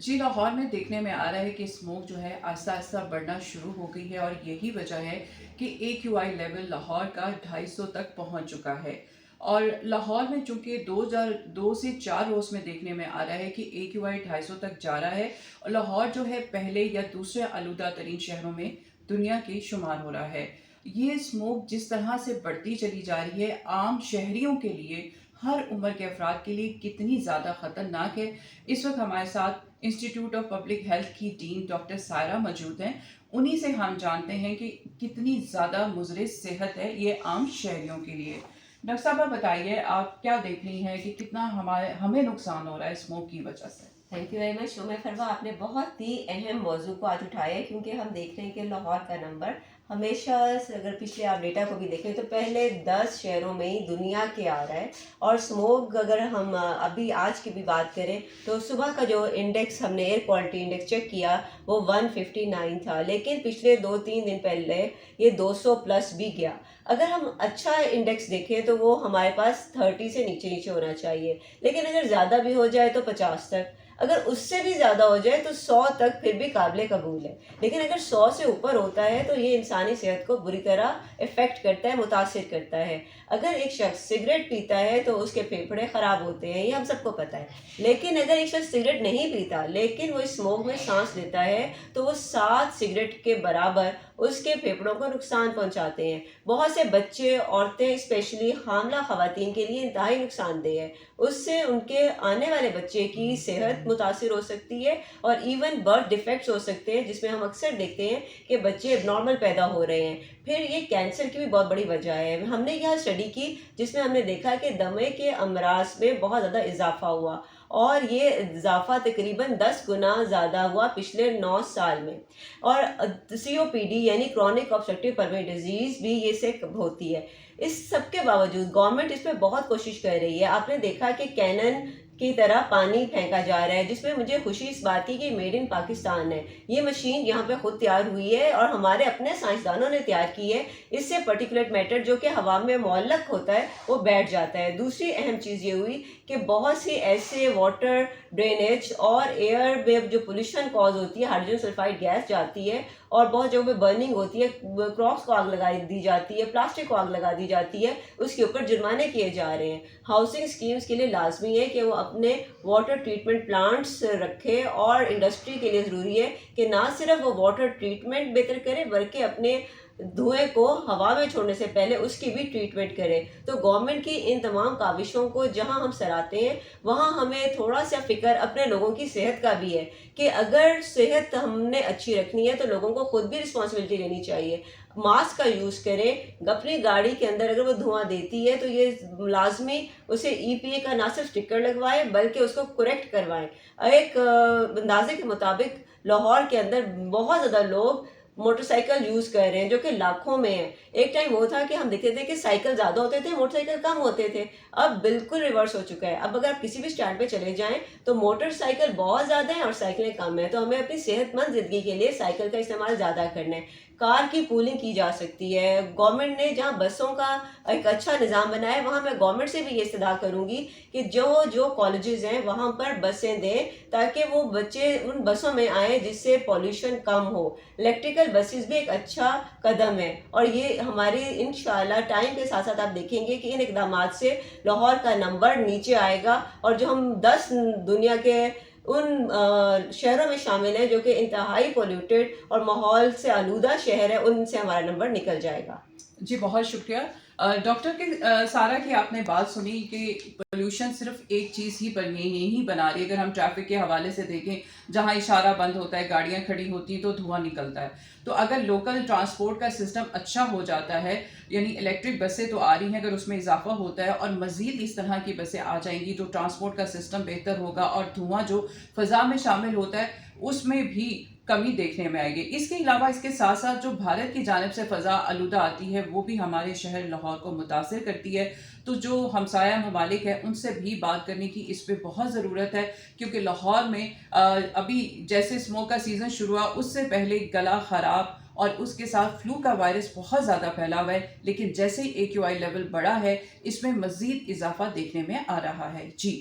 जी, लाहौर में देखने में आ रहा है कि स्मोक जो है आहिस्ता-आहिस्ता बढ़ना शुरू हो गई है और यही वजह है कि एक्यूआई लेवल लाहौर का 250 तक पहुंच चुका है। और लाहौर में चूंकि 2002 से 4 रोज़ में देखने में आ रहा है कि एक्यूआई 250 तक जा रहा है और लाहौर जो है पहले या दूसरे आलूदा तरीन शहरों में दुनिया के शुमार हो रहा है। ये स्मोक जिस तरह से बढ़ती चली जा रही है आम शहरियों के लिए, हर उम्र के अफराद के लिए कितनी ज़्यादा ख़तरनाक है। इस वक्त हमारे साथ इंस्टीट्यूट ऑफ पब्लिक हेल्थ की डीन डॉक्टर सायरा मौजूद हैं। उन्हीं से हम जानते हैं कि कितनी ज़्यादा मुज़र सेहत है ये आम शहरियों के लिए। डॉक्टर साहब, आप बताइए, आप क्या देख रही हैं कि कितना हमें नुकसान हो रहा है स्मोक की वजह से? थैंक यू वेरी मच शुमे फरवा, आपने बहुत ही अहम मौजू को आज उठाया है, क्योंकि हम देख रहे हैं कि लाहौर का नंबर हमेशा से, अगर पिछले आप डेटा को भी देखें तो पहले 10 शहरों में ही दुनिया के आ रहा है। और स्मोक, अगर हम अभी आज की भी बात करें तो सुबह का जो इंडेक्स हमने एयर क्वालिटी इंडेक्स चेक किया वो 159 था, लेकिन पिछले 2-3 दिन पहले ये 200 प्लस भी गया। अगर हम अच्छा इंडेक्स देखें तो वो हमारे पास 30 से नीचे नीचे होना चाहिए, लेकिन अगर ज़्यादा भी हो जाए तो 50 तक, अगर उससे भी ज़्यादा हो जाए तो 100 तक फिर भी काबिल कबूल है। लेकिन अगर 100 से ऊपर होता है तो ये इंसानी सेहत को बुरी तरह इफ़ेक्ट करता है, मुतासिर करता है। अगर एक शख्स सिगरेट पीता है तो उसके फेफड़े ख़राब होते हैं, ये हम सबको पता है। लेकिन अगर एक शख्स सिगरेट नहीं पीता लेकिन वो स्मोक में सांस लेता है तो वो 7 सिगरेट के बराबर उसके फेफड़ों को नुकसान पहुंचाते हैं। बहुत से बच्चे, औरतें, स्पेशली हामला ख़वातीन के लिए इंतहाई नुकसानदेह है। उससे उनके आने वाले बच्चे की सेहत मुतासिर हो सकती है और इवन बर्थ डिफेक्ट्स हो सकते हैं, जिसमें हम अक्सर देखते हैं कि बच्चे एबनॉर्मल पैदा हो रहे हैं। फिर ये कैंसर की भी बहुत बड़ी वजह है। हमने यह स्टडी की जिसमें हमने देखा कि दमे के अमराज में बहुत ज़्यादा इजाफा हुआ, और ये इजाफा तकरीबन 10 गुना ज़्यादा हुआ पिछले 9 साल में। और COPD यानी क्रॉनिक ऑब्स्ट्रक्टिव पल्मोनरी डिजीज़ भी ये से होती है। इस सब के बावजूद गवर्नमेंट इस पे बहुत कोशिश कर रही है। आपने देखा कि कैनन की तरह पानी फेंका जा रहा है, जिसमें मुझे खुशी इस बात की कि मेड इन पाकिस्तान है। ये मशीन यहाँ पे खुद तैयार हुई है और हमारे अपने साइंसदानों ने तैयार की है। इससे पर्टिकुलेट मैटर जो कि हवा में मुअल्लक होता है वो बैठ जाता है। दूसरी अहम चीज़ ये हुई कि बहुत सी ऐसे वाटर ड्रेनेज और एयर में जो पोल्यूशन कॉज होती है, हाइड्रोजन सल्फाइड गैस जाती है और बहुत जगहों पे बर्निंग होती है, क्रॉप्स को आग लगा दी जाती है, प्लास्टिक को आग लगा दी जाती है, उसके ऊपर जुर्माने किए जा रहे हैं। हाउसिंग स्कीम्स के लिए लाजमी है कि वो अपने वाटर ट्रीटमेंट प्लांट्स रखे, और इंडस्ट्री के लिए ज़रूरी है कि ना सिर्फ वो वाटर ट्रीटमेंट बेहतर करे बल्कि अपने धुएं को हवा में छोड़ने से पहले उसकी भी ट्रीटमेंट करें। तो गवर्नमेंट की इन तमाम काविशों को जहां हम सराहते हैं, वहां हमें थोड़ा सा फिक्र अपने लोगों की सेहत का भी है कि अगर सेहत हमने अच्छी रखनी है तो लोगों को खुद भी रिस्पॉन्सिबिलिटी लेनी चाहिए। मास्क का यूज़ करें। अपनी गाड़ी के अंदर अगर वो धुआं देती है तो ये लाजमी उसे EPA का ना सिर्फ स्टिकर लगवाएं बल्कि उसको करेक्ट करवाएं। एक अंदाजे के मुताबिक लाहौर के अंदर बहुत ज़्यादा लोग मोटरसाइकिल यूज़ कर रहे हैं, जो कि लाखों में है। एक टाइम वो था कि हम देखते थे कि साइकिल ज़्यादा होते थे, मोटरसाइकिल कम होते थे। अब बिल्कुल रिवर्स हो चुका है। अब अगर आप किसी भी स्टैंड पे चले जाएं तो मोटरसाइकिल बहुत ज़्यादा है और साइकिलें कम है। तो हमें अपनी सेहतमंद ज़िंदगी के लिए साइकिल का इस्तेमाल ज़्यादा करना है। कार की पूलिंग की जा सकती है। गवर्नमेंट ने जहाँ बसों का एक अच्छा निज़ाम बनाया है, वहाँ मैं गवर्नमेंट से भी ये इस्तदा करूँगी कि जो जो कॉलेजेस हैं वहाँ पर बसें दें, ताकि वो बच्चे उन बसों में आएँ जिससे पॉल्यूशन कम हो। इलेक्ट्रिकल बसेस भी एक अच्छा कदम है, और ये हमारी इंशाल्लाह टाइम के साथ साथ आप देखेंगे कि इन इक़दामात से लाहौर का नंबर नीचे आएगा, और जो हम 10 दुनिया के उन शहरों में शामिल हैं जो कि इंतहाई पोल्यूटेड और माहौल से आलूदा शहर है, उनसे हमारा नंबर निकल जाएगा। जी, बहुत शुक्रिया। डॉक्टर के सारा की आपने बात सुनी कि पोल्यूशन सिर्फ एक चीज़ ही नहीं बना रही है। अगर हम ट्रैफिक के हवाले से देखें, जहाँ इशारा बंद होता है, गाड़ियाँ खड़ी होती हैं तो धुआं निकलता है। तो अगर लोकल ट्रांसपोर्ट का सिस्टम अच्छा हो जाता है, यानी इलेक्ट्रिक बसें तो आ रही हैं, अगर उसमें इजाफा होता है और मज़ीद इस तरह की बसें आ जाएंगी तो ट्रांसपोर्ट का सिस्टम बेहतर होगा और धुआं जो फ़ज़ा में शामिल होता है उसमें भी कमी देखने में आएगी। इसके अलावा इसके साथ साथ जो भारत की जानिब से फ़ज़ा आलूदा आती है वो भी हमारे शहर लाहौर को मुतासिर करती है। तो जो हमसाया ममालिक है उनसे भी बात करने की इस पे बहुत ज़रूरत है, क्योंकि लाहौर में अभी जैसे स्मोक का सीज़न शुरू हुआ उससे पहले गला ख़राब और उसके साथ फ्लू का वायरस बहुत ज़्यादा फैला हुआ है, लेकिन जैसे ही AQI लेवल बढ़ा है इसमें मज़ीद इजाफा देखने में आ रहा है। जी।